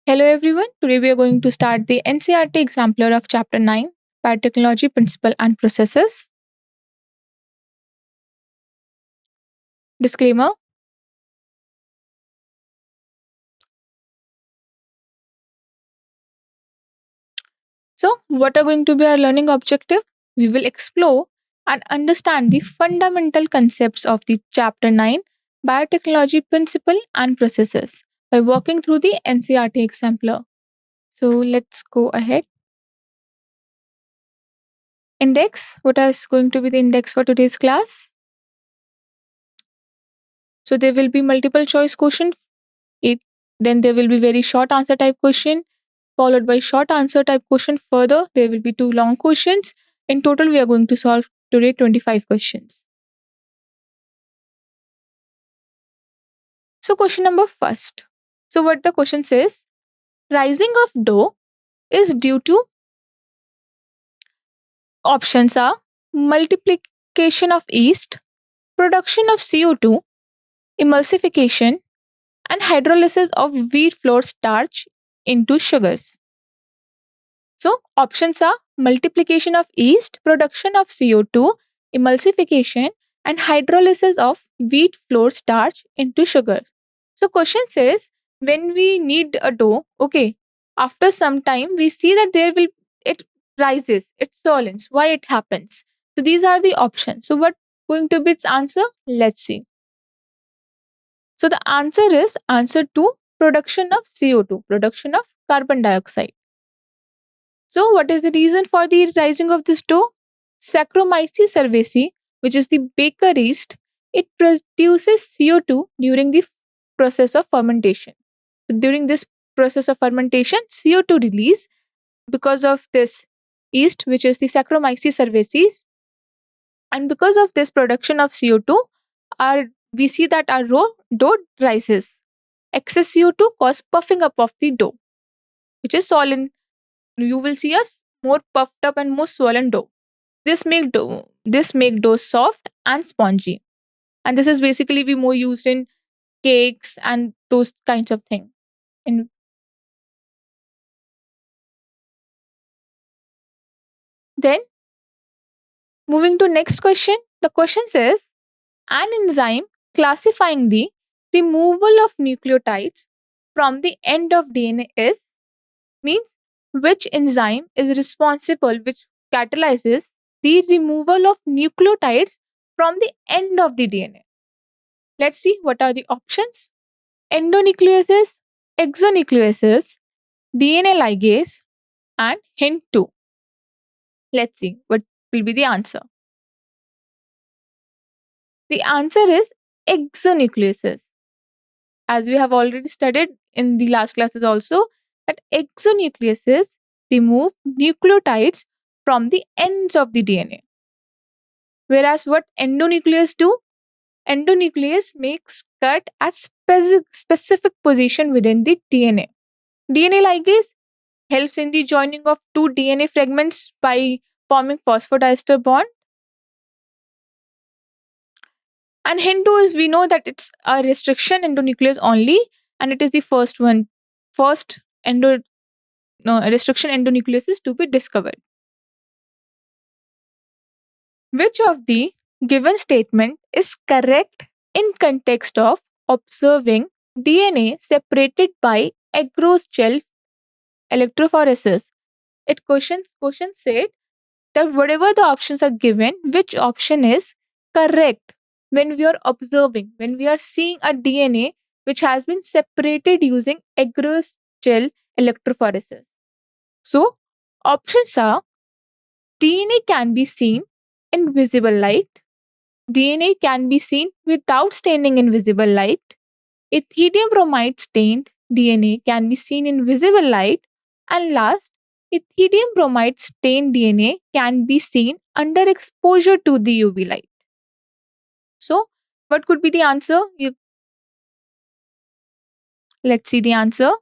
Hello everyone. Today we are going to start the NCERT Exemplar of Chapter 9, Biotechnology Principle and Processes. Disclaimer. So, what are going to be our learning objective? We will explore and understand the fundamental concepts of the Chapter 9, Biotechnology Principle and Processes by walking through the NCERT Exemplar. So, let's go ahead. Index. What is going to be the index for today's class? So, there will be multiple choice question. Then there will be very short answer type question followed by short answer type question. Further, there will be two long questions. In total, we are going to solve today 25 questions. So, question number first. So, what the question says, rising of dough is due to options are multiplication of yeast, production of CO2, emulsification, and hydrolysis of wheat flour starch into sugars. So, options are multiplication of yeast, production of CO2, emulsification, and hydrolysis of wheat flour starch into sugar. So, question says when we knead a dough, okay, after some time we see that it rises, it softens. Why it happens? So, these are the options. So, what going to be its answer? Let's see. So, the answer is answer to production of CO2, production of carbon dioxide. So, what is the reason for the rising of this dough? Saccharomyces cerevisiae, which is the baker yeast, it produces CO2 during the process of fermentation. So, during this process of fermentation, CO2 release because of this yeast, which is the Saccharomyces cerevisiae, and because of this production of CO2, we see that our dough rises. Excess CO2 causes puffing up of the dough, which is swollen. You will see us more puffed up and more swollen dough. This make dough soft and spongy. And this is basically be more used in cakes and those kinds of things. And then moving to next question, the question says an enzyme classifying the removal of nucleotides from the end of DNA is means which enzyme is responsible which catalyzes the removal of nucleotides from the end of the DNA. Let's see what are the options. Endonucleases, exonucleases, DNA ligase, and HIN2. Let's see what will be the answer. The answer is exonucleases. As we have already studied in the last classes also, that exonucleases remove nucleotides from the ends of the DNA. Whereas what endonuclease do? Endonuclease makes cut at specific position within the DNA. DNA ligase helps in the joining of two DNA fragments by forming phosphodiester bond. And HIN2 is, we know that it's a restriction endonuclease only, and it is the first restriction endonucleases to be discovered. Which of the given statement is correct in context of observing DNA separated by agarose gel electrophoresis? Question said that whatever the options are given, which option is correct when we are observing, when we are seeing a DNA which has been separated using agarose gel electrophoresis? So, options are DNA can be seen in visible light, DNA can be seen without staining in visible light, ethidium bromide stained DNA can be seen in visible light, and last, ethidium bromide stained DNA can be seen under exposure to the UV light. So, what could be the answer? Let's see the answer.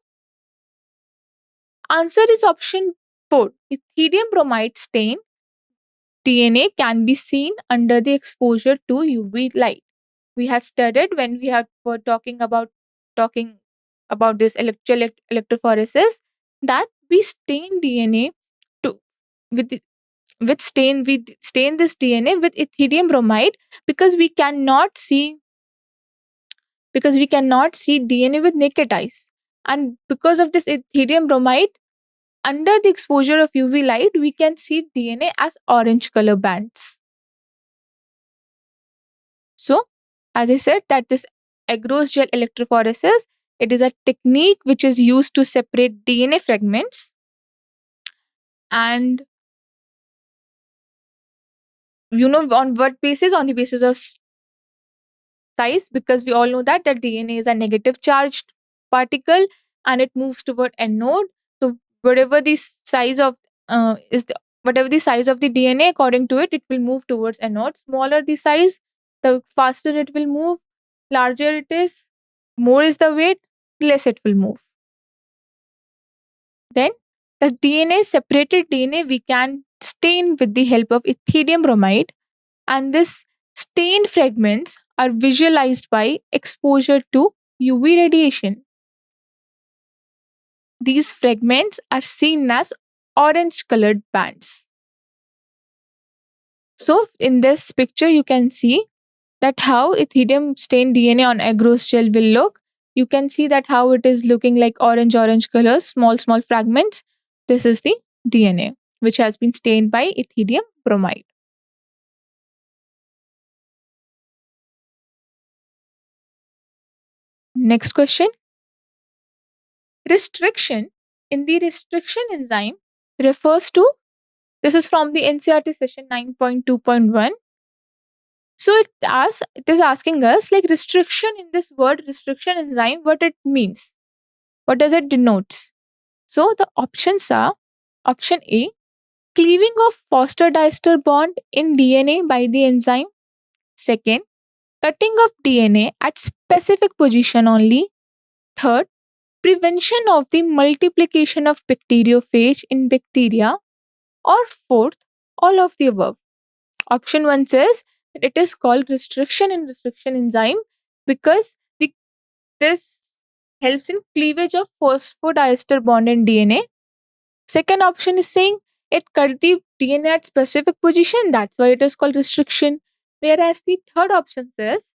Answer is option 4. Ethidium bromide stained DNA can be seen under the exposure to UV light. We had studied when we were talking about about this electrophoresis, that we stain DNA to with the- with stain we stain this DNA with ethidium bromide, because we cannot see DNA with naked eyes. And because of this ethidium bromide, under the exposure of UV light, we can see DNA as orange color bands. So, as I said, that this agarose gel electrophoresis, it is a technique which is used to separate DNA fragments, and on what basis? On the basis of size, because we all know that DNA is a negative charged particle and it moves toward anode. So whatever the size of whatever the size of the DNA, according to it, it will move towards anode. Smaller the size, the faster it will move. Larger it is, more is the weight, less it will move. Then the DNA, separated DNA, we can stain with the help of ethidium bromide, and this stained fragments are visualized by exposure to UV radiation. These fragments are seen as orange colored bands. So, in this picture, you can see that how ethidium stained DNA on agarose gel will look. You can see that how it is looking like orange colors, small fragments. This is the DNA which has been stained by ethidium bromide. Next question. Restriction in the restriction enzyme refers to, this is from the NCERT session 9.2.1. So it is asking us, like, restriction in this word restriction enzyme, what it means, what does it denotes. So the options are: option A, cleaving of phosphodiester bond in DNA by the enzyme. Second, cutting of DNA at specific position only. Third, prevention of the multiplication of bacteriophage in bacteria. Or fourth, all of the above. Option 1 says that it is called restriction in restriction enzyme because this helps in cleavage of phosphodiester bond in DNA. Second option is saying it cut the DNA at specific position, that's why it is called restriction. Whereas the third option says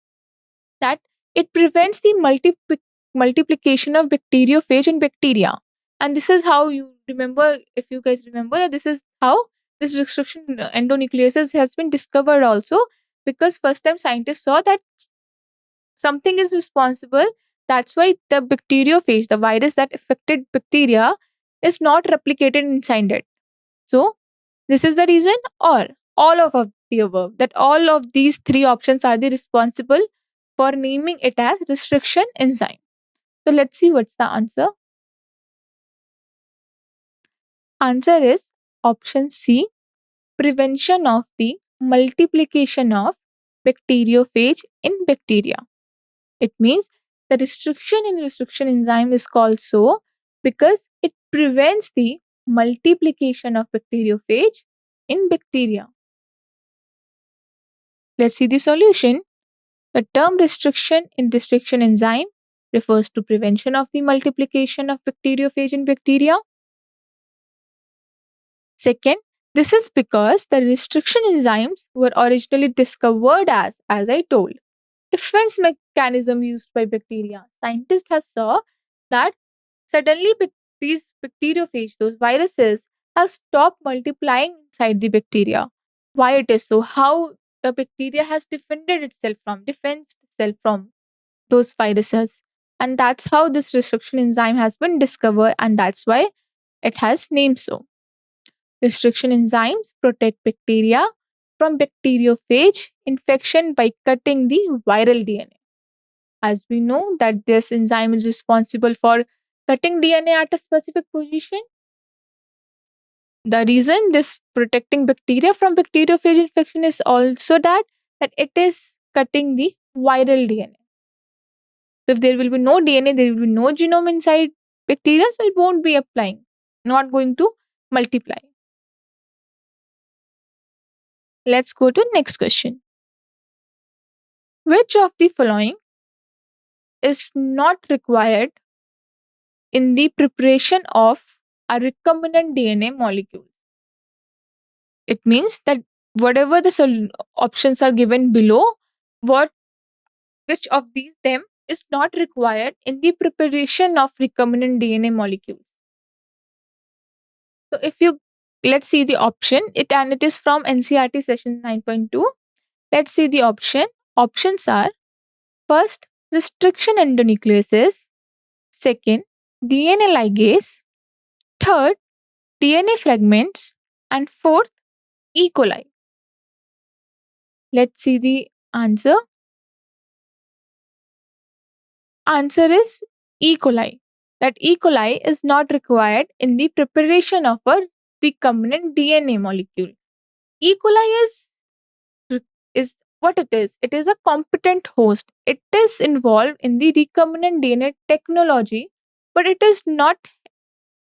that it prevents the multiplication of bacteriophage in bacteria. And this is how you remember, if you guys remember, that this is how this restriction endonucleases has been discovered also, because first time scientists saw that something is responsible. That's why the bacteriophage, the virus that affected bacteria, is not replicated inside it. So this is the reason, or all of the above, that all of these three options are the responsible for naming it as restriction enzyme. So let's see what's the answer. Answer is option C, prevention of the multiplication of bacteriophage in bacteria. It means the restriction in restriction enzyme is called so because it prevents the multiplication of bacteriophage in bacteria. Let's see the solution. The term restriction in restriction enzyme refers to prevention of the multiplication of bacteriophage in bacteria. Second, this is because the restriction enzymes were originally discovered as I told, defense mechanism used by bacteria. Scientists have saw that suddenly these bacteriophage, those viruses, have stopped multiplying inside the bacteria. Why it is so? How the bacteria has defended itself from those viruses. And that's how this restriction enzyme has been discovered, and that's why it has named so. Restriction enzymes protect bacteria from bacteriophage infection by cutting the viral DNA. As we know that this enzyme is responsible for cutting DNA at a specific position. The reason this protecting bacteria from bacteriophage infection is also that it is cutting the viral DNA. So if there will be no DNA, there will be no genome inside bacteria, so it won't be applying, not going to multiply. Let's go to next question. Which of the following is not required in the preparation of a recombinant DNA molecule. It means that whatever the options are given below, what which of these them is not required in the preparation of recombinant DNA molecules. So if you let's see the option, it is from NCERT session 9.2. Let's see the option. Options are: first, restriction endonucleases; second, DNA ligase; third, DNA fragments; and fourth, E. coli. Let's see the answer. Answer is E. coli. That E. coli is not required in the preparation of a recombinant DNA molecule. E. coli is what it is. It is a competent host. It is involved in the recombinant DNA technology, but it is not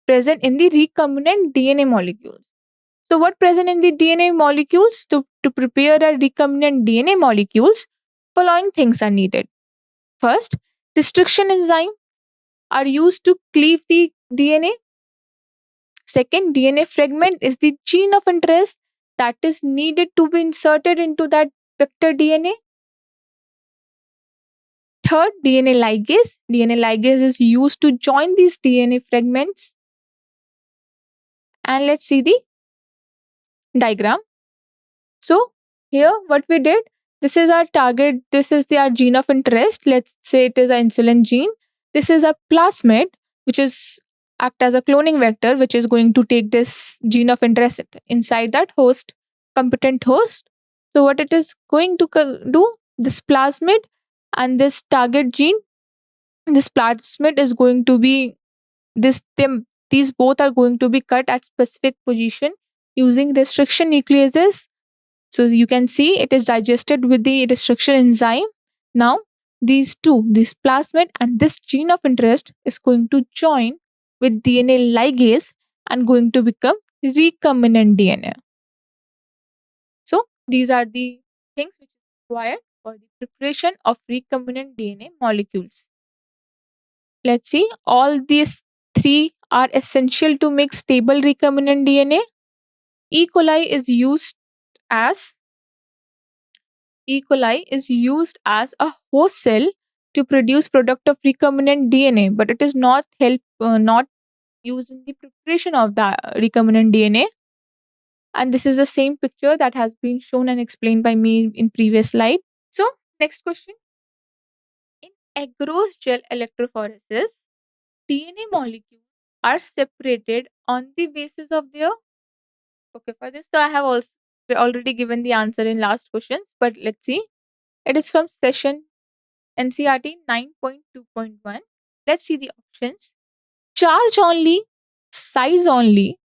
present in the recombinant DNA molecules. So, what present in the DNA molecules to prepare a recombinant DNA molecules? Following things are needed. First, restriction enzyme are used to cleave the DNA. Second, DNA fragment is the gene of interest that is needed to be inserted into that vector DNA. Third, DNA ligase. DNA ligase is used to join these DNA fragments. And let's see the diagram. So, here what we did, this is our target, this is our gene of interest. Let's say it is an insulin gene. This is a plasmid, which is act as a cloning vector, which is going to take this gene of interest inside that host, competent host. So, what it is going to do, this plasmid and this target gene, this plasmid is going to be these both are going to be cut at specific position using restriction nucleases. So you can see it is digested with the restriction enzyme. Now these two, this plasmid and this gene of interest, is going to join with DNA ligase and going to become recombinant DNA. So these are the things which are required for the preparation of recombinant DNA molecules. Let's see, all these three are essential to make stable recombinant DNA. E. coli is used as a host cell to produce product of recombinant DNA, but it is not used in the preparation of the recombinant DNA. And this is the same picture that has been shown and explained by me in previous slide. So next question. In agarose gel electrophoresis, DNA molecules are separated on the basis of their. Okay, for this, so I have also already given the answer in last questions, but let's see. It is from session NCERT 9.2.1. Let's see the options. Charge only, size only,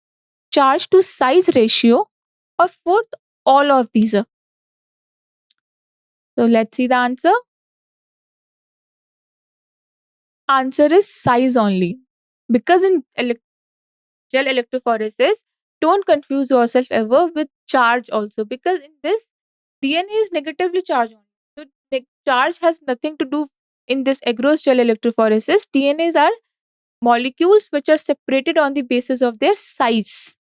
charge to size ratio, or fourth, all of these are. So let's see the answer. Answer is size only. Because in gel electrophoresis, don't confuse yourself ever with charge also, because in this DNA is negatively charged only. So charge has nothing to do in this agarose gel electrophoresis. DNAs are molecules which are separated on the basis of their size.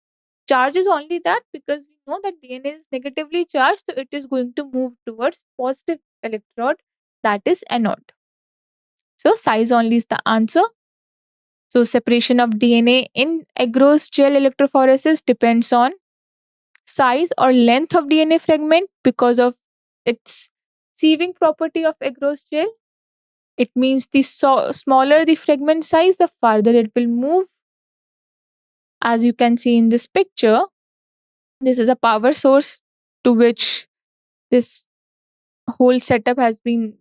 Charge is only that because we know that DNA is negatively charged, so it is going to move towards positive electrode, that is anode. So size only is the answer. So separation of DNA in agarose gel electrophoresis depends on size or length of DNA fragment because of its sieving property of agarose gel. It means the smaller the fragment size, the farther it will move. As you can see in this picture, this is a power source to which this whole setup has been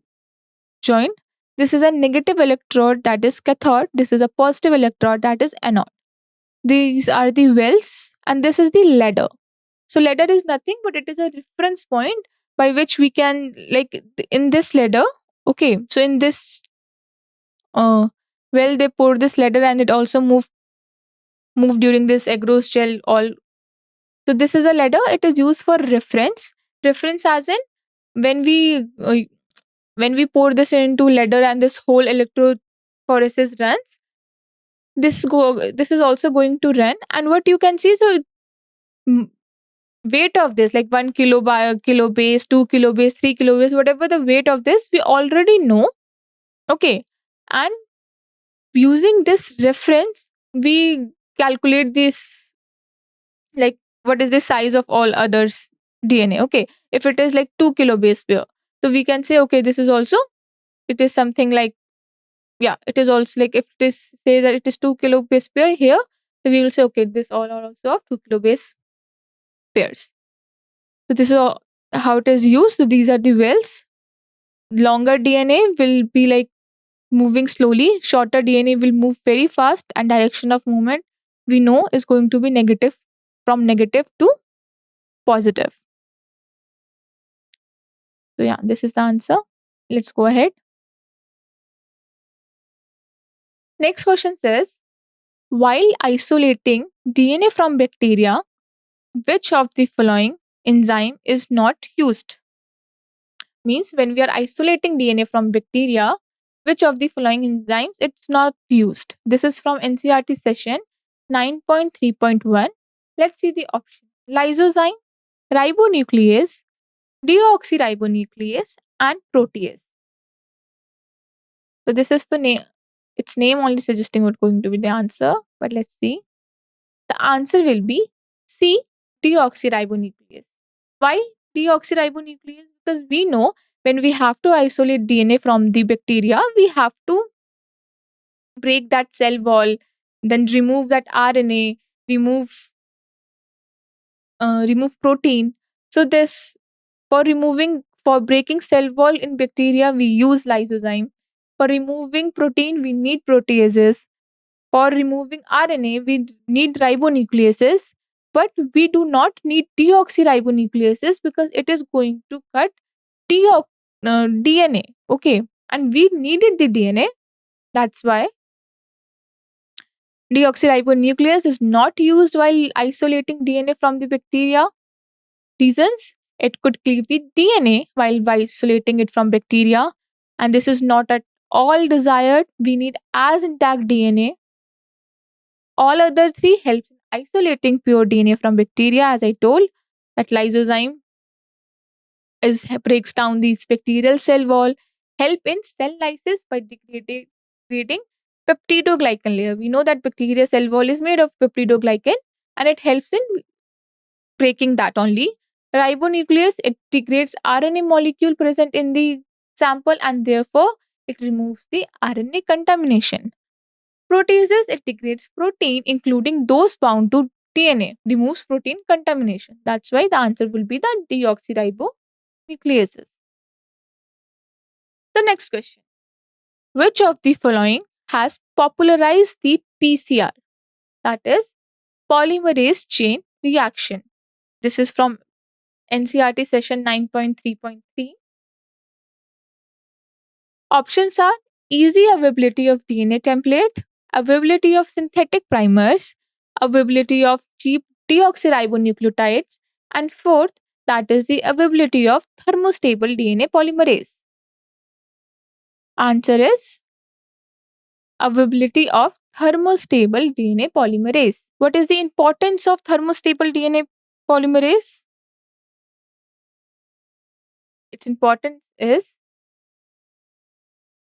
joined. This is a negative electrode, that is cathode. This is a positive electrode, that is anode. These are the wells and this is the ladder. So ladder is nothing but it is a reference point by which we can, like in this ladder, okay, so in this well, they pour this ladder and it also move during this agarose gel all. So this is a ladder. It is used for reference. Reference as in when we pour this into ladder and this whole electrophoresis runs. this is also going to run. And what you can see, so mm, weight of this, like 1 kilo by kilo base, 2 kilo base, 3 kilo base, whatever the weight of this, we already know. Okay. And using this reference, we calculate this, like what is the size of all others DNA. Okay. If it is like 2 kilo base pair, so we can say, okay, this is also, it is something like, yeah, it is also like, if it is say that it is 2 kilo base pair here, so we will say, okay, this all are also of 2 kilo base pairs. So this is how it is used. So these are the wells. Longer DNA will be like moving slowly, shorter DNA will move very fast, and direction of movement we know is going to be negative, from negative to positive. So yeah, this is the answer. Let's go ahead. Next question says, while isolating DNA from bacteria, which of the following enzyme is not used? Means when we are isolating DNA from bacteria, which of the following enzymes it's not used? This is from NCERT session 9.3.1. Let's see the option. Lysozyme, ribonuclease, deoxyribonuclease, and protease. So this is the name. Its name only suggesting what going to be the answer. But let's see. The answer will be C, deoxyribonuclease. Why deoxyribonuclease? Because we know when we have to isolate DNA from the bacteria, we have to break that cell wall, then remove that RNA, remove remove protein. So this, for breaking cell wall in bacteria, we use lysozyme. For removing protein, we need proteases. For removing RNA, we need ribonucleases, but we do not need deoxyribonucleases because it is going to cut DNA. Okay, and we needed the DNA. That's why deoxyribonuclease is not used while isolating DNA from the bacteria. Reasons: it could cleave the DNA while isolating it from bacteria, and this is not at all desired. We need as intact DNA. All other three helps in isolating pure DNA from bacteria, as I told, that lysozyme breaks down these bacterial cell wall, help in cell lysis by degrading peptidoglycan layer. We know that bacteria cell wall is made of peptidoglycan, and it helps in breaking that only. Ribonuclease, it degrades RNA molecule present in the sample, and therefore it removes the RNA contamination. Proteases, it degrades protein, including those bound to DNA, removes protein contamination. That's why the answer will be the deoxyribonucleases. The next question. Which of the following has popularized the PCR? That is polymerase chain reaction. This is from NCERT session 9.3.3. Options are easy availability of DNA template, availability of synthetic primers, availability of cheap deoxyribonucleotides, and fourth, that is the availability of thermostable DNA polymerase. Answer is availability of thermostable DNA polymerase. What is the importance of thermostable DNA polymerase? Its importance is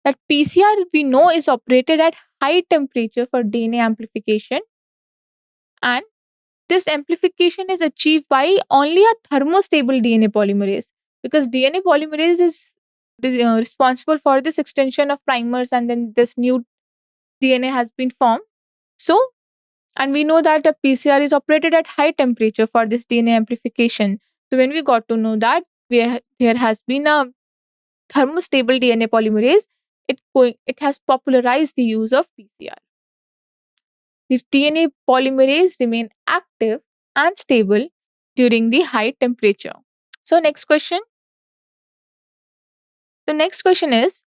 that PCR we know is operated at high temperature for DNA amplification, and this amplification is achieved by only a thermostable DNA polymerase, because DNA polymerase is responsible for this extension of primers, and then this new DNA has been formed. So, and we know that the PCR is operated at high temperature for this DNA amplification. So when we got to know that there has been a thermostable DNA polymerase, it has popularized the use of PCR. These DNA polymerase remain active and stable during the high temperature. So next question. The next question is,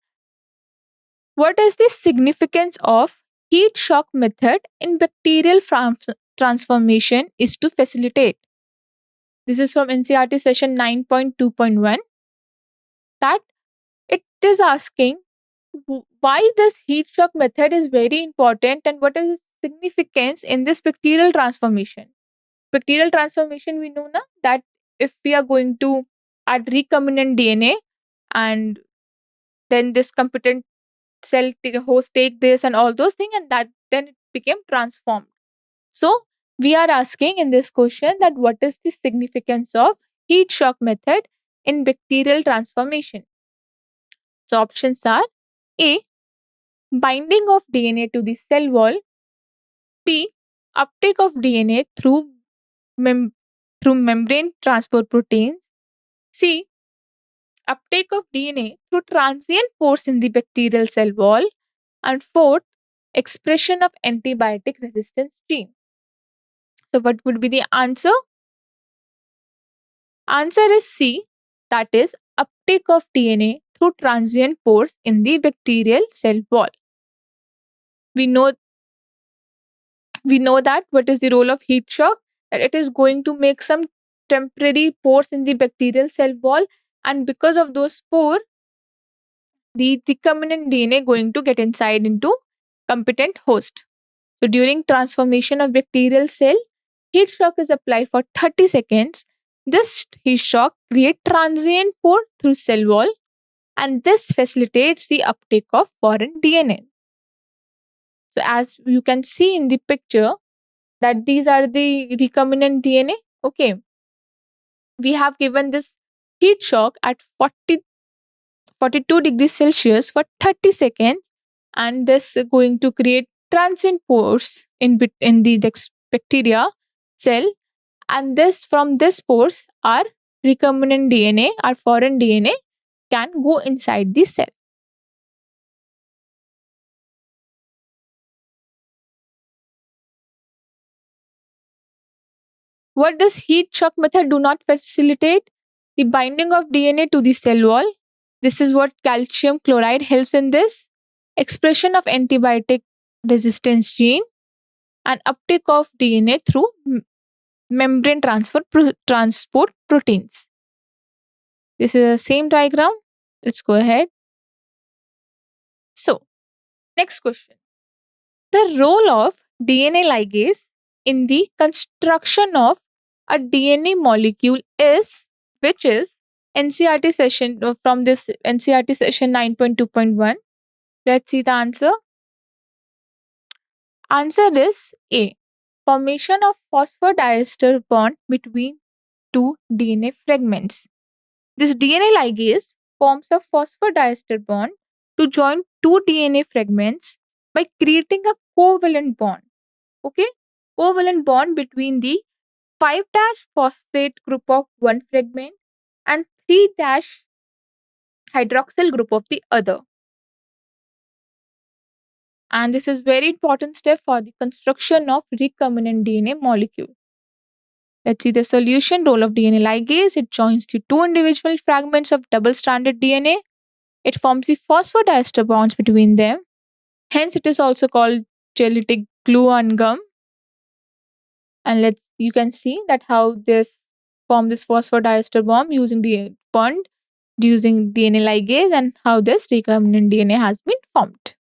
what is the significance of heat shock method in bacterial transformation is to facilitate? This is from NCERT session 9.2.1. That it is asking why this heat shock method is very important and what is significance in this bacterial transformation? Bacterial transformation, we know na, that if we are going to add recombinant DNA and then this competent host take this and all those things, and that then it became transformed. So we are asking in this question that what is the significance of heat shock method in bacterial transformation? So options are A, binding of DNA to the cell wall, B, uptake of DNA mem- through membrane transport proteins, C, uptake of DNA through transient pores in the bacterial cell wall, and fourth, expression of antibiotic resistance gene. So what would be the answer? Answer is C, that is uptake of DNA through transient pores in the bacterial cell wall. We know that what is the role of heat shock, that it is going to make some temporary pores in the bacterial cell wall, and because of those pores the recombinant DNA going to get inside into competent host. So during transformation of bacterial cell, heat shock is applied for 30 seconds. This heat shock creates transient pore through cell wall, and this facilitates the uptake of foreign DNA. So as you can see in the picture that these are the recombinant DNA. Okay, we have given this heat shock at 42 degrees Celsius for 30 seconds, and this is going to create transient pores in the bacteria cell, and this from this pores our recombinant DNA, our foreign DNA can go inside the cell. What does heat shock method do not facilitate? The binding of DNA to the cell wall. This is what calcium chloride helps in this. Expression of antibiotic resistance gene and uptake of DNA through membrane transport proteins. This is the same diagram. Let's go ahead. So, next question. The role of DNA ligase in the construction of a DNA molecule is, which is NCERT session from this NCERT session 9.2.1. Let's see the answer. Answer is A. Formation of phosphodiester bond between two DNA fragments. This DNA ligase forms a phosphodiester bond to join two DNA fragments by creating a covalent bond. Okay, covalent bond between the 5' phosphate group of one fragment and 3' hydroxyl group of the other. And this is very important step for the construction of recombinant DNA molecule. Let's see the solution. Role of DNA ligase. It joins the two individual fragments of double-stranded DNA. It forms the phosphodiester bonds between them. Hence, it is also called gelitic glue and gum. And you can see that how this form this phosphodiester bond using the bond using DNA ligase, and how this recombinant DNA has been formed.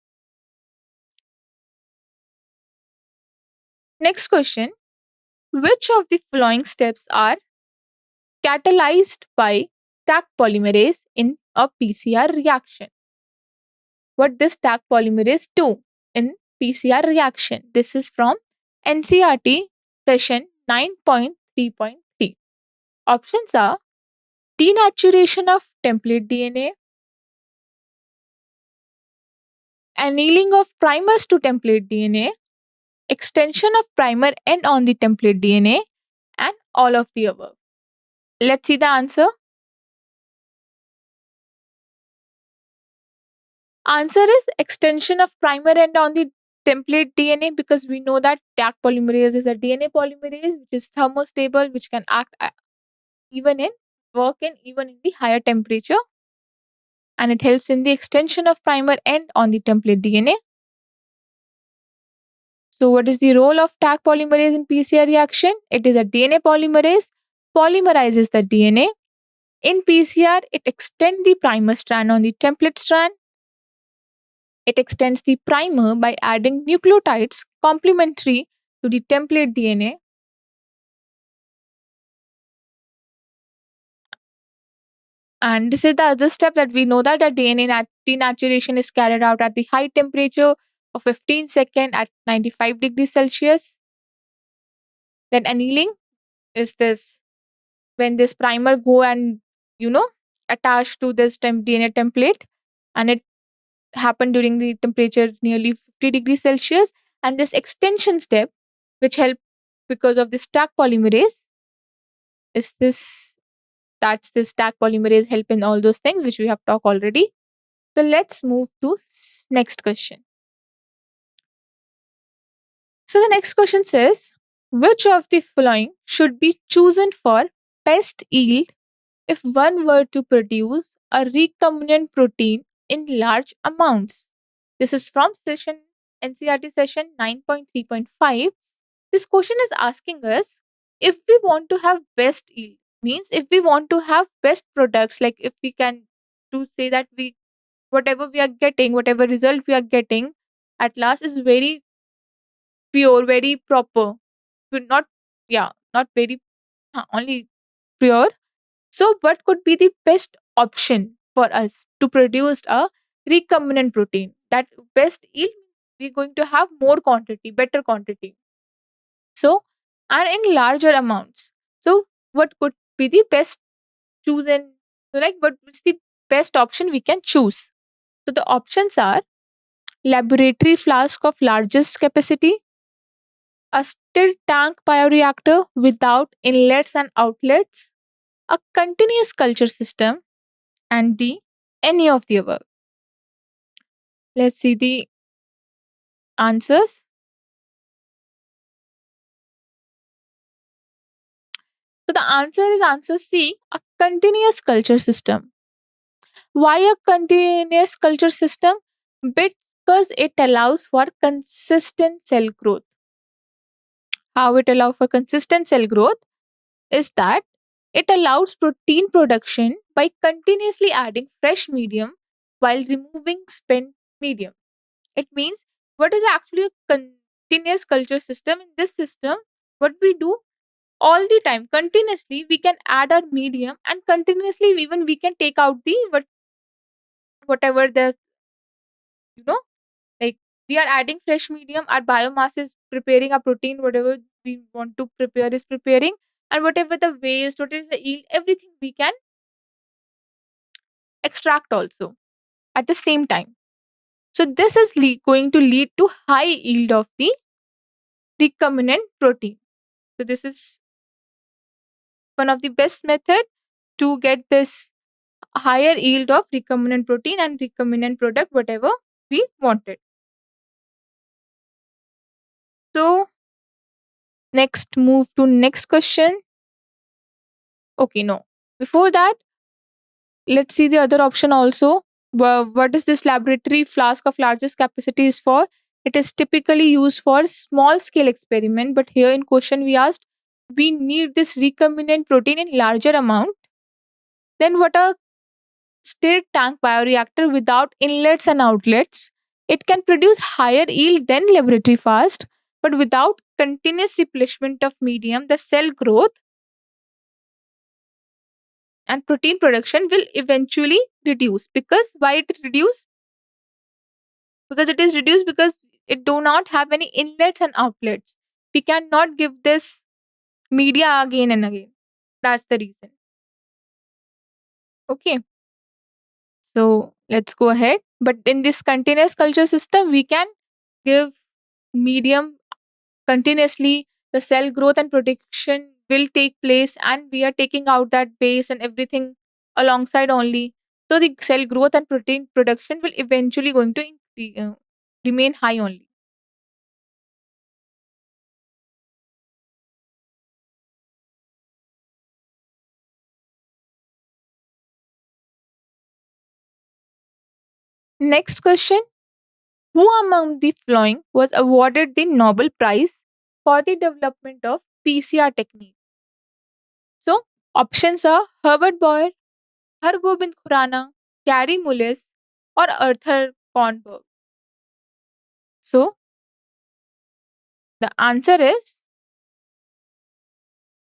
Next question. Which of the following steps are catalyzed by Taq polymerase in a PCR reaction? What does Taq polymerase do in PCR reaction? This is from NCERT session 9.3.3. Options are denaturation of template DNA, annealing of primers to template DNA, extension of primer end on the template DNA, and all of the above. Let's see the answer. Answer is extension of primer end on the template DNA, because we know that Taq polymerase is a DNA polymerase which is thermostable, which can act even in the higher temperature, and it helps in the extension of primer end on the template DNA. So what is the role of Taq polymerase in PCR reaction? It is a DNA polymerase, polymerizes the DNA. In PCR, it extends the primer strand on the template strand. It extends the primer by adding nucleotides complementary to the template DNA. And this is the other step that we know that the DNA denaturation is carried out at the high temperature of 15 seconds at 95 degrees Celsius. Then annealing is this when this primer go and you know attach to this DNA template, and it happened during the temperature nearly 50 degrees Celsius. And this extension step, which help because of the stack polymerase, is this that's this stack polymerase help in all those things which we have talked already. So let's move to next question. So the next question says, which of the following should be chosen for best yield if one were to produce a recombinant protein in large amounts? This is from session NCERT session 9.3.5. This question is asking us if we want to have best yield, means if we want to have best products, like if we can to say that we whatever we are getting, whatever result we are getting at last is very pure, very proper. Not, yeah, not very only pure. So, what could be the best option for us to produce a recombinant protein? That best yield, we're going to have more quantity, better quantity. So, and in larger amounts. So, what could be the best chosen? So, like, what is the best option we can choose? So, the options are laboratory flask of largest capacity, a still tank bioreactor without inlets and outlets, a continuous culture system, and D, any of the above. Let's see the answers. So the answer is answer C, a continuous culture system. Why a continuous culture system? Because it allows for consistent cell growth. How it allows for consistent cell growth is that it allows protein production by continuously adding fresh medium while removing spent medium. It means what is actually a continuous culture system? In this system, what we do all the time, continuously, we can add our medium, and continuously even we can take out the whatever the you know like we are adding fresh medium, our biomass is preparing a protein, whatever we want to prepare is preparing, and whatever the waste, what is the yield, everything we can extract also at the same time. So this is going to lead to high yield of the recombinant protein. So this is one of the best method to get this higher yield of recombinant protein and recombinant product, whatever we wanted. So next, move to next question. Okay, no. Before that, let's see the other option also. What is this laboratory flask of largest capacity is for? It is typically used for small scale experiment, but here in question we asked we need this recombinant protein in larger amount. Then what a stirred tank bioreactor without inlets and outlets. It can produce higher yield than laboratory fast, but without continuous replenishment of medium, the cell growth and protein production will eventually reduce. Because why it reduce? Because it is reduced because it do not have any inlets and outlets. We cannot give this media again and again. That's the reason. Okay. So let's go ahead. But in this continuous culture system, we can give medium continuously. The cell growth and production will take place, and we are taking out that waste and everything alongside only. So the cell growth and protein production will eventually going to remain high only. Next question. Who among the following was awarded the Nobel Prize for the development of PCR technique? So options are Herbert Boyer, Hargobind Khurana, Gary Mullis, or Arthur Kornberg. So the answer is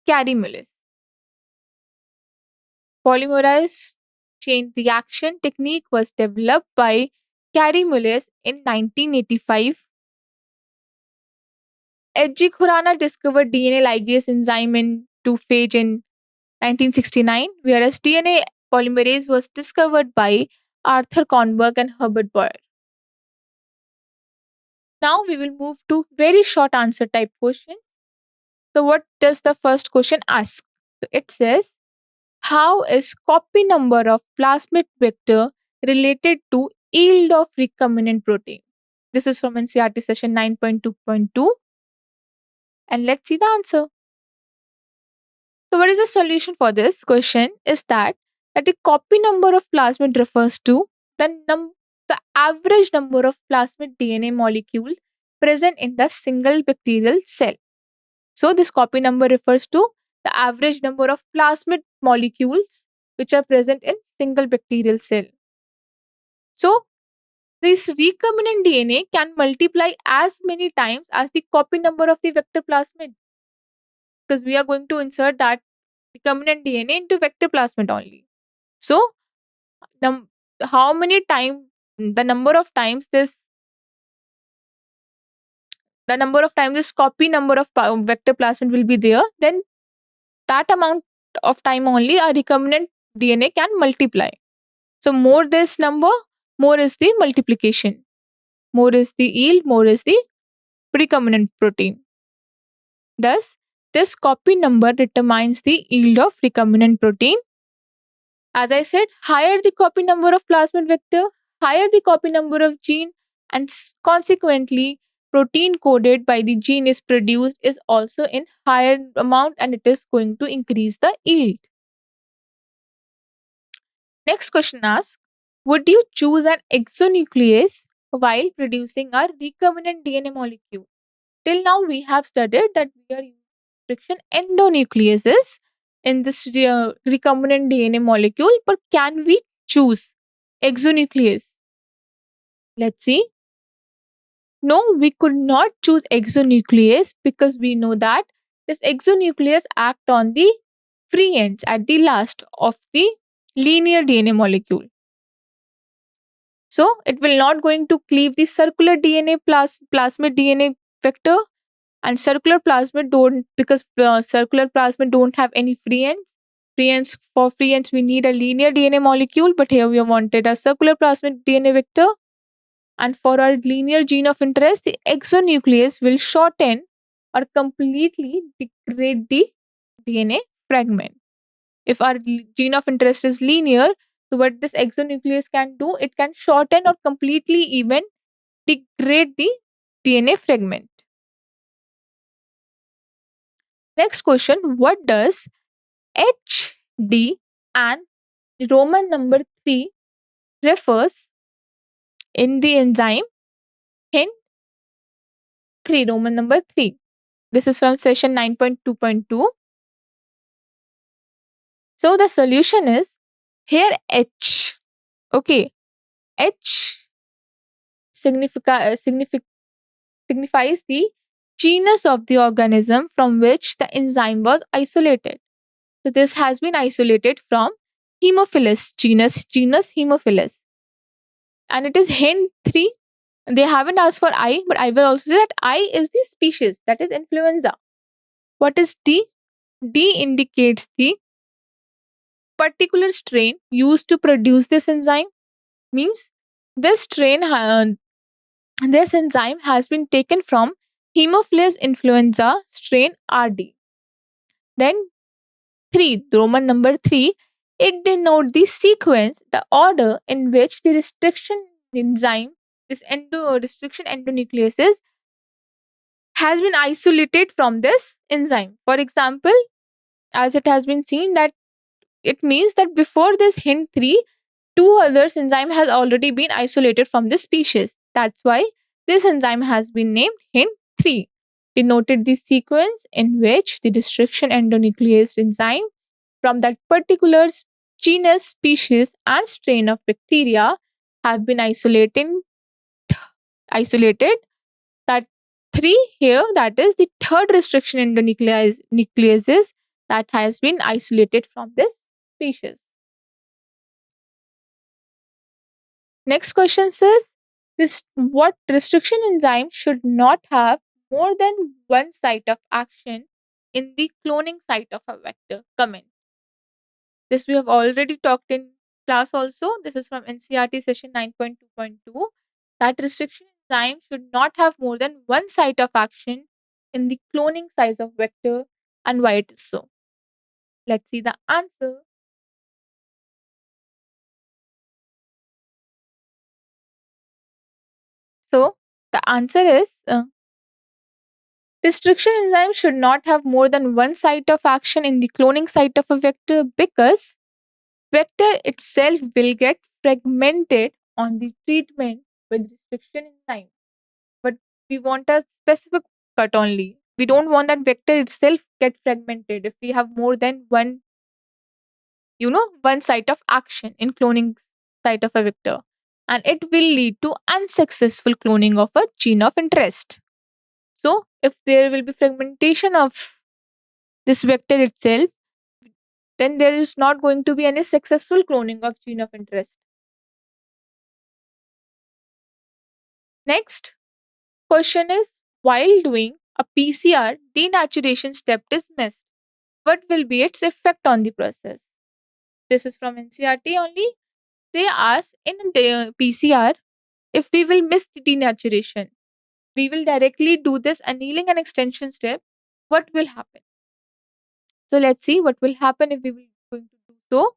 Carry-Mullis. Polymerase chain reaction technique was developed by Carry-Mullis in 1985. H.G. Khurana discovered DNA ligase enzyme in two-phase in 1969, whereas DNA polymerase was discovered by Arthur Kornberg and Herbert Boyer. Now we will move to very short answer type question. So what does the first question ask? So it says, how is copy number of plasmid vector related to yield of recombinant protein? This is from NCERT session 9.2.2. And let's see the answer. So what is the solution for this question is that the copy number of plasmid refers to the average number of plasmid DNA molecule present in the single bacterial cell. So this copy number refers to the average number of plasmid molecules which are present in single bacterial cell. So this recombinant DNA can multiply as many times as the copy number of the vector plasmid, because we are going to insert that recombinant DNA into vector plasmid only. So how many times, the number of times this copy number of vector plasmid will be there, then that amount of time only a recombinant DNA can multiply. So more this number, more is the multiplication, more is the yield, more is the recombinant protein. Thus, this copy number determines the yield of recombinant protein. As I said, higher the copy number of plasmid vector, higher the copy number of gene, and consequently protein coded by the gene is produced is also in higher amount, and it is going to increase the yield. Next question asks, would you choose an exonuclease while producing a recombinant DNA molecule? Till now we have studied that we are using restriction endonucleases in this recombinant DNA molecule, but can we choose exonuclease? Let's see. No, we could not choose exonuclease because we know that this exonuclease act on the free ends at the last of the linear DNA molecule. So it will not going to cleave the circular DNA plasmid DNA vector, and circular plasmid don't, because circular plasmid don't have any free ends. For free ends we need a linear DNA molecule, but here we wanted a circular plasmid DNA vector. And for our linear gene of interest, the exonuclease will shorten or completely degrade the DNA fragment. If our gene of interest is linear, so what this exonuclease can do, it can shorten or completely even degrade the DNA fragment. Next question, what does HD and Roman number 3 refers in the enzyme hint 3, Roman number 3. This is from session 9.2.2. So the solution is here H. Okay, H signifies the genus of the organism from which the enzyme was isolated. So this has been isolated from Haemophilus genus Haemophilus, and it is hint 3. They haven't asked for I, but I will also say that I is the species, that is influenza. What is D? D indicates the particular strain used to produce this enzyme. Means this this enzyme has been taken from Haemophilus influenza strain RD. Then 3, Roman number 3, it denotes the sequence, the order in which the restriction enzyme, this restriction endonucleases, has been isolated from this enzyme. For example, as it has been seen that it means that before this hint 3, 2 others enzyme has already been isolated from this species. That's why this enzyme has been named hint 3. Denoted the sequence in which the restriction endonuclease enzyme from that particular genus, species, and strain of bacteria have been isolated That 3 here, that is the third restriction endonucleases that has been isolated from this species. Next question says, what restriction enzyme should not have more than one site of action in the cloning site of a vector? Comment. This we have already talked in class also. This is from NCERT session 9.2.2. That restriction enzyme should not have more than one site of action in the cloning size of vector, and why it is so. Let's see the answer. So the answer is restriction enzyme should not have more than one site of action in the cloning site of a vector because vector itself will get fragmented on the treatment with restriction enzyme. But we want a specific cut only. We don't want that vector itself get fragmented if we have more than one, one site of action in cloning site of a vector. And it will lead to unsuccessful cloning of a gene of interest. So if there will be fragmentation of this vector itself, then there is not going to be any successful cloning of gene of interest. Next question is, while doing a PCR, denaturation step is missed. What will be its effect on the process? This is from NCERT only. They ask in the PCR, if we will miss the denaturation, we will directly do this annealing and extension step. What will happen? So let's see what will happen if we will going to do so.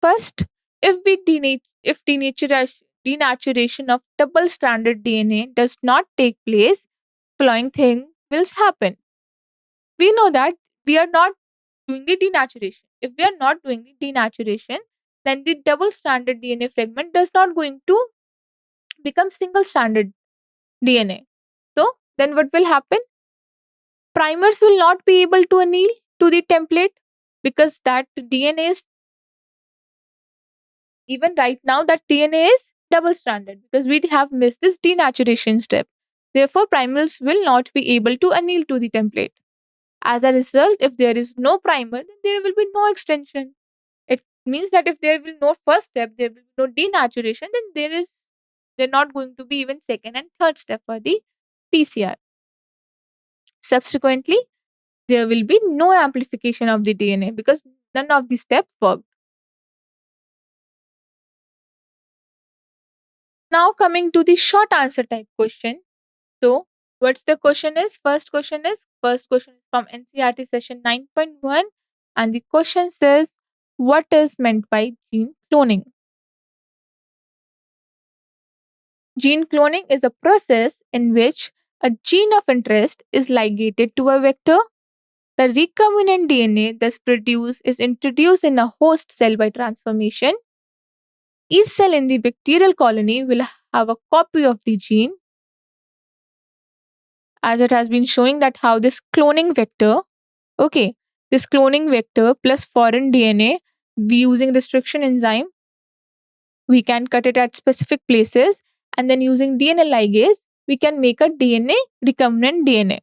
First, if denaturation of double-stranded DNA does not take place, following thing will happen. We know that we are not doing the denaturation. If we are not doing the denaturation, then the double-stranded DNA fragment does not going to become single-stranded DNA. So then what will happen? Primers will not be able to anneal to the template because that DNA is, even right now, that DNA is double stranded because we have missed this denaturation step. Therefore, primers will not be able to anneal to the template. As a result, if there is no primer, then there will be no extension. It means that if there will be no first step, there will be no denaturation, then they're not going to be even second and third step for the PCR. Subsequently, there will be no amplification of the DNA because none of the steps worked. Now coming to the short answer type question. So what's the question is? First question is from NCERT session 9.1, and the question says, what is meant by gene cloning? Gene cloning is a process in which a gene of interest is ligated to a vector. The recombinant DNA thus produced is introduced in a host cell by transformation. Each cell in the bacterial colony will have a copy of the gene, as it has been showing that how this cloning vector, this cloning vector plus foreign DNA, we using restriction enzyme, we can cut it at specific places, and then using DNA ligase, we can make a DNA recombinant DNA.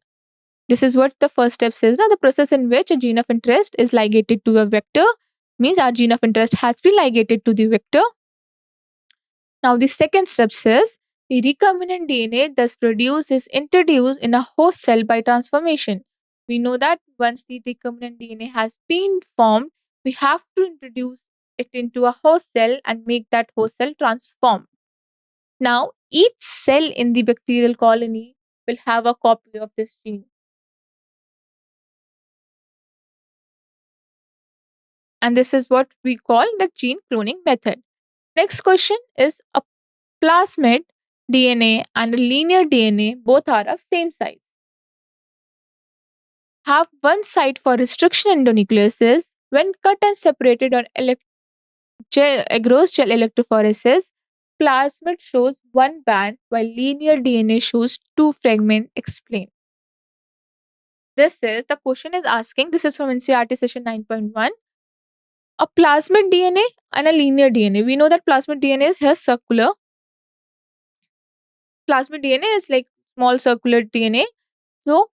This is what the first step says. Now, the process in which a gene of interest is ligated to a vector means our gene of interest has been ligated to the vector. Now, the second step says the recombinant DNA thus produced is introduced in a host cell by transformation. We know that once the recombinant DNA has been formed, we have to introduce it into a host cell and make that host cell transform. Now, each cell in the bacterial colony will have a copy of this gene. And this is what we call the gene cloning method. Next question is, a plasmid DNA and a linear DNA, both are of same size, have one site for restriction endonucleases. When cut and separated on agarose gel electrophoresis, plasmid shows one band while linear DNA shows two fragments. Explain. The question is asking, this is from NCERT session 9.1. A plasmid DNA and a linear DNA. We know that plasmid DNA is here circular. plasmid DNA is like small circular DNA. So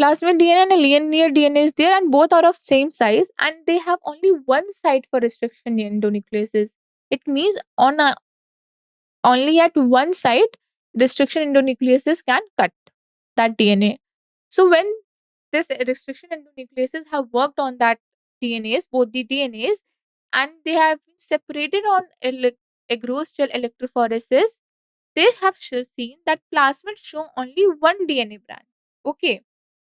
plasmid DNA and a linear DNA is there, and both are of same size, and they have only one site for restriction in endonucleases. It means only at one site restriction endonucleases can cut that DNA. So when this restriction endonucleases have worked on that DNAs, both the DNAs, and they have been separated on agarose gel electrophoresis, they have seen that plasmids show only one DNA brand. Okay,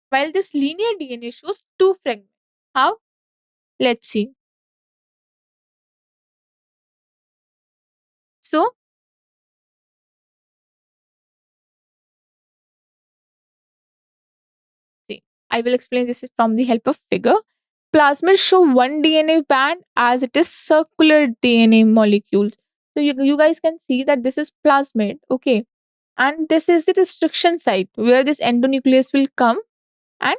while this linear DNA shows two fragments. How? Let's see. So, see, I will explain this from the help of figure. Plasmids show one DNA band as it is circular DNA molecules. So you guys can see that this is plasmid, okay, and this is the restriction site where this endonuclease will come and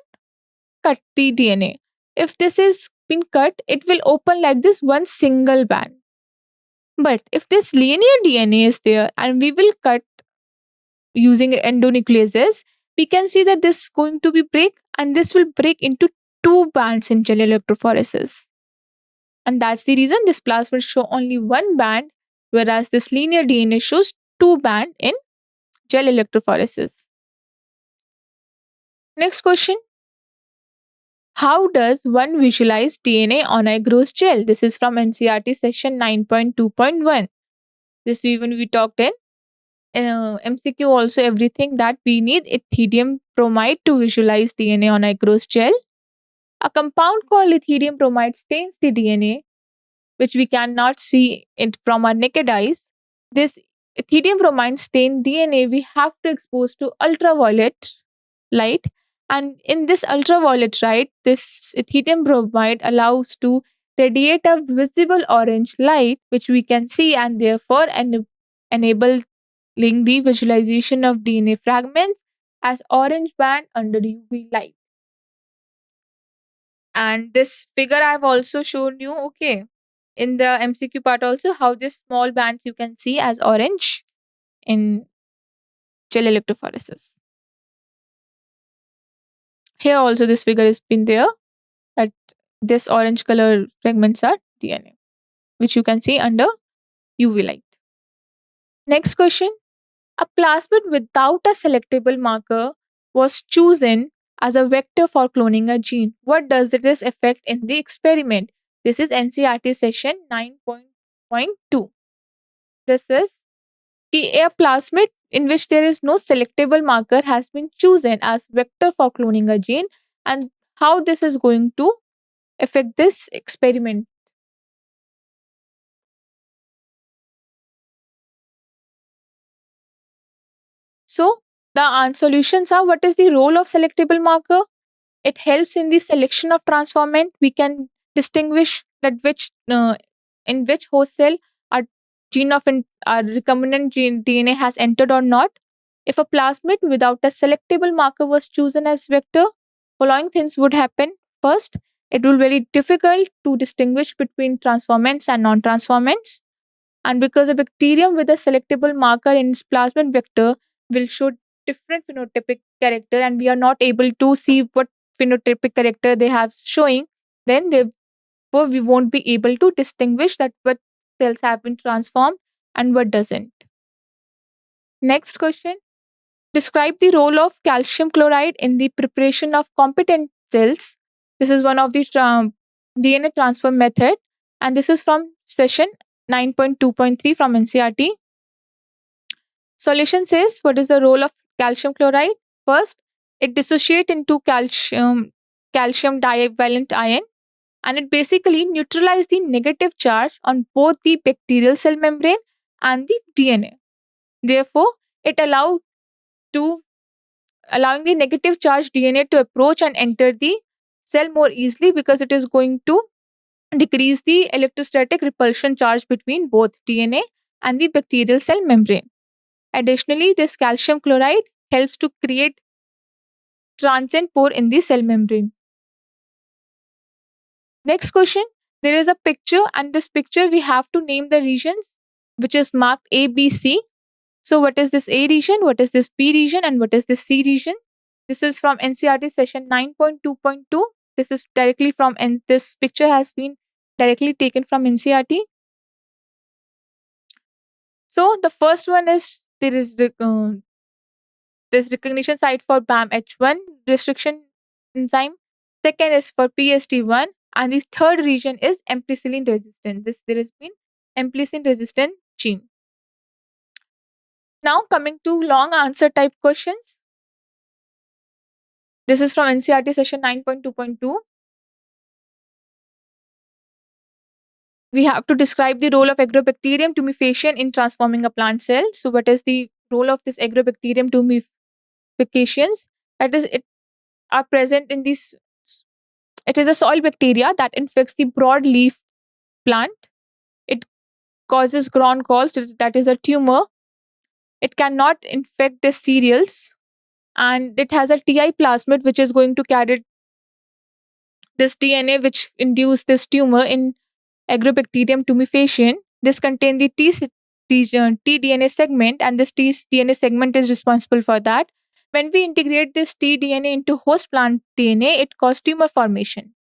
cut the DNA. If this is been cut, it will open like this one single band. But if this linear DNA is there and we will cut using endonucleases, we can see that this is going to be break and this will break into two bands in gel electrophoresis. And that's the reason this plasmid show only one band, whereas this linear DNA shows two band in gel electrophoresis. Next question. How does one visualize DNA on a gross gel? This is from NCERT section 9.2.1. This even we talked in MCQ also everything that we need ethidium bromide to visualize DNA on a gross gel. A compound called ethidium bromide stains the DNA, which we cannot see it from our naked eyes. This ethidium bromide stained DNA we have to expose to ultraviolet light, and in this ultraviolet light, this ethidium bromide allows to radiate a visible orange light, which we can see, and therefore enabling the visualization of DNA fragments as orange band under UV light. And this figure I've also shown you, okay, in the MCQ part also, how these small bands you can see as orange in gel electrophoresis. Here also this figure has been there, that this orange color fragments are DNA, which you can see under UV light. Next question. A plasmid without a selectable marker was chosen as a vector for cloning a gene. What does this affect in the experiment? This is NCERT session 9.2. This is a plasmid in which there is no selectable marker has been chosen as vector for cloning a gene, and how this is going to affect this experiment. So the solutions are: what is the role of selectable marker? It helps in the selection of transformant. We can distinguish that which in which host cell our gene of our recombinant gene DNA has entered or not. If a plasmid without a selectable marker was chosen as vector, following things would happen. First, it will be very difficult to distinguish between transformants and non-transformants. And because a bacterium with a selectable marker in its plasmid vector will show different phenotypic character, and we are not able to see what phenotypic character they have showing, then therefore we won't be able to distinguish that what cells have been transformed and what doesn't. Next question. Describe the role of calcium chloride in the preparation of competent cells. This is one of the DNA transfer method, and this is from session 9.2.3 from NCERT. Solution says, what is the role of calcium chloride? First, it dissociates into calcium divalent ion, and it basically neutralizes the negative charge on both the bacterial cell membrane and the DNA. Therefore, it allowing the negative charge DNA to approach and enter the cell more easily, because it is going to decrease the electrostatic repulsion charge between both DNA and the bacterial cell membrane. Additionally, this calcium chloride helps to create transient pore in the cell membrane. Next question. There is a picture, and this picture we have to name the regions which is marked A, B, C. So what is this A region, what is this B region, and what is this C region? This is from NCERT session 9.2.2. This is directly from, and this picture has been directly taken from NCERT. So the first one is there is this recognition site for BAM-H1 restriction enzyme. Second is for PST1, and the third region is ampicillin resistant. There has been ampicillin resistant gene. Now coming to long answer type questions. This is from NCERT session 9.2.2. We have to describe the role of Agrobacterium tumefaciens in transforming a plant cell. So what is the role of this Agrobacterium tumefaciens? That is, it are present in this. It is a soil bacteria that infects the broadleaf plant. It causes ground galls, that is a tumor. It cannot infect the cereals, and it has a TI plasmid which is going to carry this DNA which induce this tumor in Agrobacterium tumefaciens. This contains the tDNA segment, and this tDNA segment is responsible for that. When we integrate this tDNA into host plant DNA, it causes tumor formation.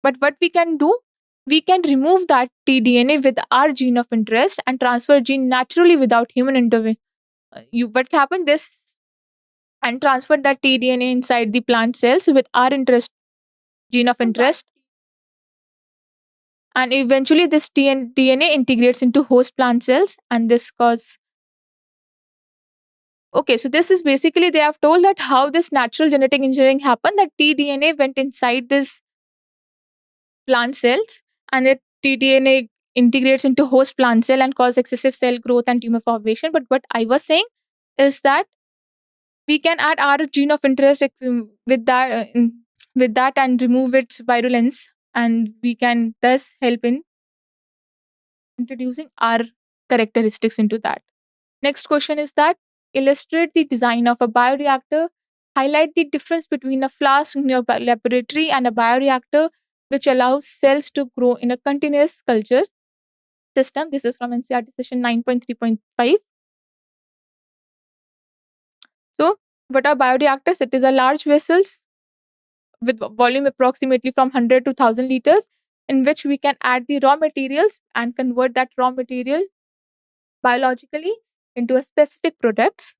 But what we can do, we can remove that tDNA with our gene of interest and transfer gene naturally without human intervention. What happened this and transfer that tDNA inside the plant cells with our gene of interest, and eventually this DNA integrates into host plant cells, and this cause. Okay, so this is basically, they have told that how this natural genetic engineering happened, that tDNA went inside this plant cells, and the tDNA integrates into host plant cell and cause excessive cell growth and tumor formation. But what I was saying is that we can add our gene of interest with that and remove its virulence, and we can thus help in introducing our characteristics into that. Next question is that illustrate the design of a bioreactor. Highlight the difference between a flask in your laboratory and a bioreactor, which allows cells to grow in a continuous culture system. This is from NCERT session 9.3.5. So, what are bioreactors? It is a large vessels with volume approximately from 100 to 1000 liters, in which we can add the raw materials and convert that raw material biologically into a specific products.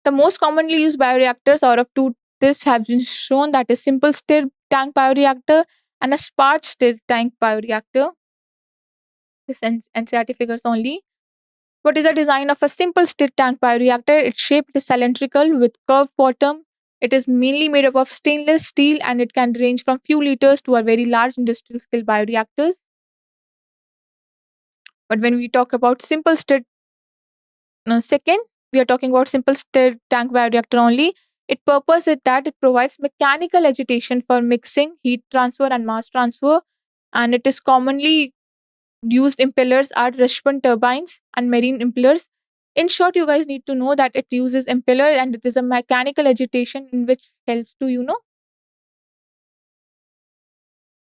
The most commonly used bioreactors out of two this have been shown, that is simple stir tank bioreactor and a sparge stir tank bioreactor. This NCERT figures only. What is the design of a simple stir tank bioreactor? Its shape is cylindrical with curved bottom. It is mainly made up of stainless steel, and it can range from few liters to a very large industrial scale bioreactors. But when we talk about simple stir second, we are talking about simple stir tank bioreactor only. Its purpose is that it provides mechanical agitation for mixing, heat transfer, and mass transfer. And it is commonly used impellers are Rushburn turbines and marine impellers. In short, you guys need to know that it uses impeller, and it is a mechanical agitation in which helps to,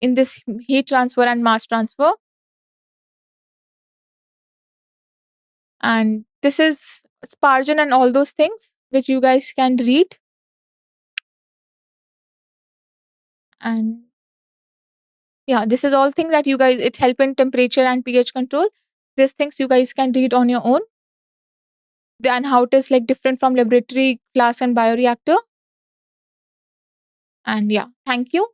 in this heat transfer and mass transfer. And this is spargin and all those things which you guys can read. And yeah, this is all things that you guys, it's help in temperature and pH control. These things you guys can read on your own. And how it is like different from laboratory, flask, and bioreactor. And yeah, thank you.